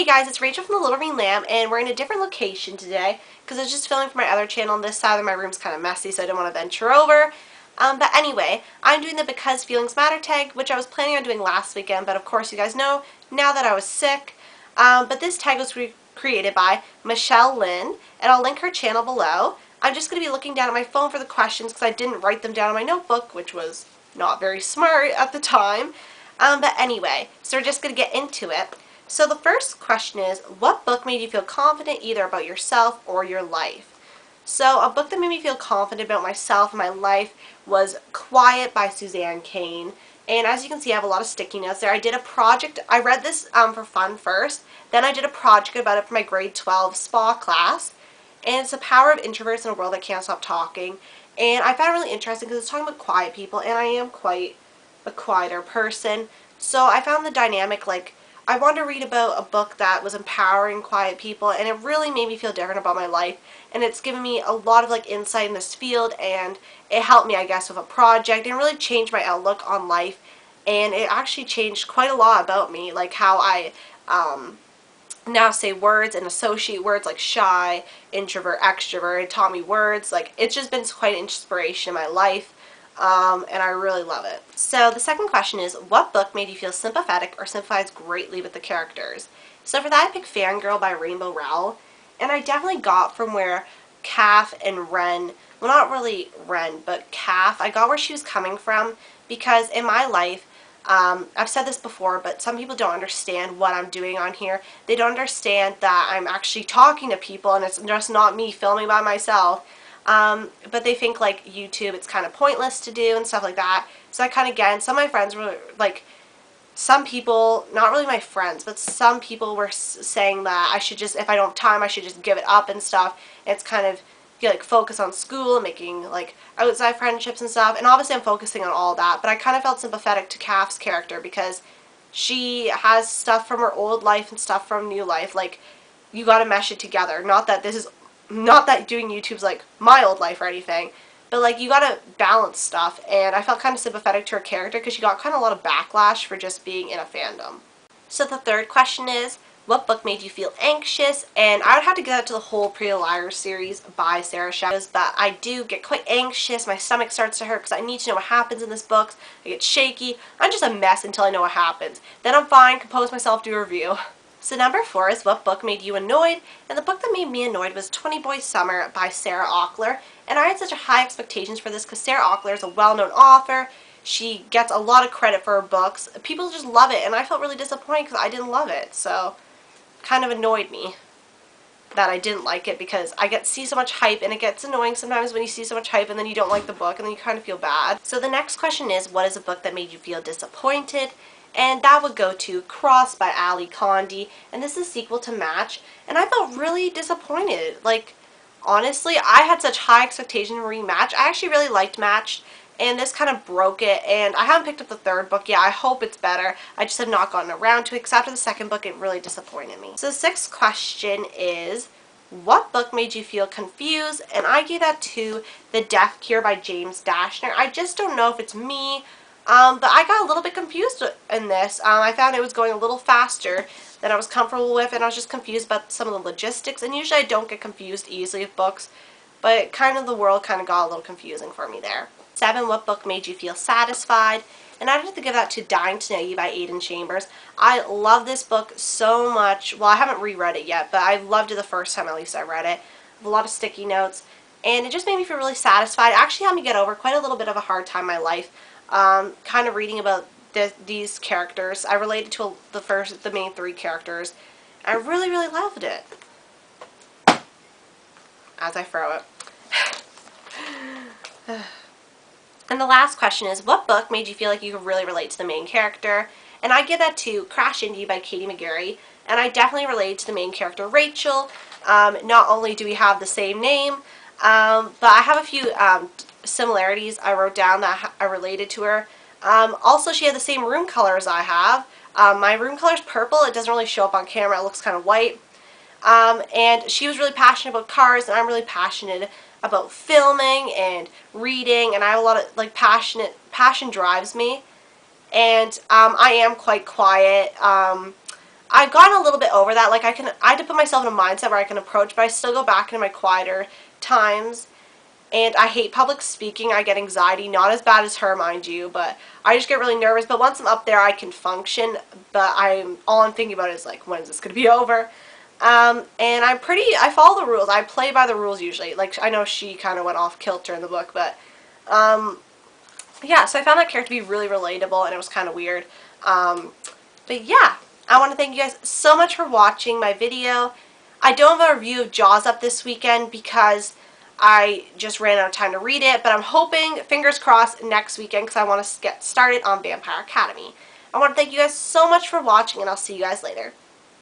Hey guys, it's Rachel from Thelittlereadinglamb, and we're in a different location today because I was just filming for my other channel, and this side of my room's kind of messy, so I didn't want to venture over. But anyway, I'm doing the Because Feelings Matter tag, which I was planning on doing last weekend, but of course you guys know now that I was sick. But this tag was created by Michelle Lynn, and I'll link her channel below. I'm just going to be looking down at my phone for the questions because I didn't write them down in my notebook, which was not very smart at the time. But anyway, so we're just going to get into it. So the first question is, what book made you feel confident either about yourself or your life? So a book that made me feel confident about myself and my life was Quiet by Suzanne Cain. And as you can see, I have a lot of sticky notes there. I did a project. I read this for fun first. Then I did a project about it for my grade 12 SPA class. And it's the power of introverts in a world that can't stop talking. And I found it really interesting because it's talking about quiet people, and I am quite a quieter person. So I found the dynamic, like, I wanted to read about a book that was empowering quiet people, and it really made me feel different about my life, and it's given me a lot of like insight in this field, and it helped me, I guess, with a project, and really changed my outlook on life, and it actually changed quite a lot about me, like how I now say words and associate words like shy, introvert, extrovert. It taught me words. Like, it's just been quite an inspiration in my life, and I really love it. So the second question is, what book made you feel sympathetic or sympathize greatly with the characters? So for that, I picked Fangirl by Rainbow Rowell, and I definitely got from where Kath and Ren, well, not really Ren, but Kath, I got where she was coming from, because in my life, I've said this before, but some people don't understand what I'm doing on here. They don't understand that I'm actually talking to people and it's just not me filming by myself. But they think like YouTube, it's kind of pointless to do and stuff like that. So I kind of get, and some of my friends were like, some people, not really my friends, but some people were saying that I should just, if I don't have time, I should just give it up and stuff. And it's kind of, you like focus on school and making like outside friendships and stuff, and obviously I'm focusing on all that, but I kind of felt sympathetic to Kath's character because she has stuff from her old life and stuff from new life. Like, you gotta mesh it together. Not that this is, not that doing YouTube's like my old life or anything, but like you gotta balance stuff, and I felt kind of sympathetic to her character because she got kind of a lot of backlash for just being in a fandom. So the third question is, what book made you feel anxious? And I would have to get out to the whole Pretty Liars series by Sarah Shepard, but I do get quite anxious. My stomach starts to hurt because I need to know what happens in this book. I get shaky. I'm just a mess until I know what happens. Then I'm fine, compose myself, do a review. So number 4 is, what book made you annoyed? And the book that made me annoyed was 20 Boys Summer by Sarah Auckler. And I had such high expectations for this because Sarah Auckler is a well-known author. She gets a lot of credit for her books. People just love it, and I felt really disappointed because I didn't love it. So kind of annoyed me that I didn't like it because I see so much hype, and it gets annoying sometimes when you see so much hype and then you don't like the book and then you kind of feel bad. So the next question is, what is a book that made you feel disappointed? And that would go to Cross by Ali Condi, and this is a sequel to Match, and I felt really disappointed. Like, honestly, I had such high expectations for Match. I actually really liked Match, and this kind of broke it, and I haven't picked up the third book yet. I hope it's better. I just have not gotten around to it, because after the second book, it really disappointed me. So the sixth question is, what book made you feel confused? And I gave that to The Death Cure by James Dashner. I just don't know if it's me, but I got a little bit confused in this. I found it was going a little faster than I was comfortable with, and I was just confused about some of the logistics. And usually I don't get confused easily with books, but kind of the world kind of got a little confusing for me there. 7, what book made you feel satisfied? And I'd have to give that to Dying to Know You by Aidan Chambers. I love this book so much. Well, I haven't reread it yet, but I loved it the first time at least I read it. I have a lot of sticky notes, and it just made me feel really satisfied. It actually helped me get over quite a little bit of a hard time in my life. Kind of reading about these characters. I related to the main 3 characters. I really, really loved it. As I throw it. And the last question is, what book made you feel like you could really relate to the main character? And I give that to Crash Indie by Katie McGarry. And I definitely relate to the main character, Rachel. Not only do we have the same name, but I have a few similarities I wrote down that I related to her. Also, she had the same room color as I have. My room color is purple. It doesn't really show up on camera. It looks kind of white. And she was really passionate about cars, and I'm really passionate about filming and reading, and I have a lot of like passion drives me, and I am quite quiet. I've gotten a little bit over that. Like, I had to put myself in a mindset where I can approach, but I still go back into my quieter times. And I hate public speaking. I get anxiety, not as bad as her, mind you, but I just get really nervous. But once I'm up there, I can function. But all I'm thinking about is, like, when is this going to be over? And I follow the rules. I play by the rules usually. Like, I know she kind of went off kilter in the book, but, yeah, so I found that character to be really relatable, and it was kind of weird. But yeah, I want to thank you guys so much for watching my video. I don't have a review of Jaws up this weekend because I just ran out of time to read it, but I'm hoping, fingers crossed, next weekend because I want to get started on Vampire Academy. I want to thank you guys so much for watching, and I'll see you guys later.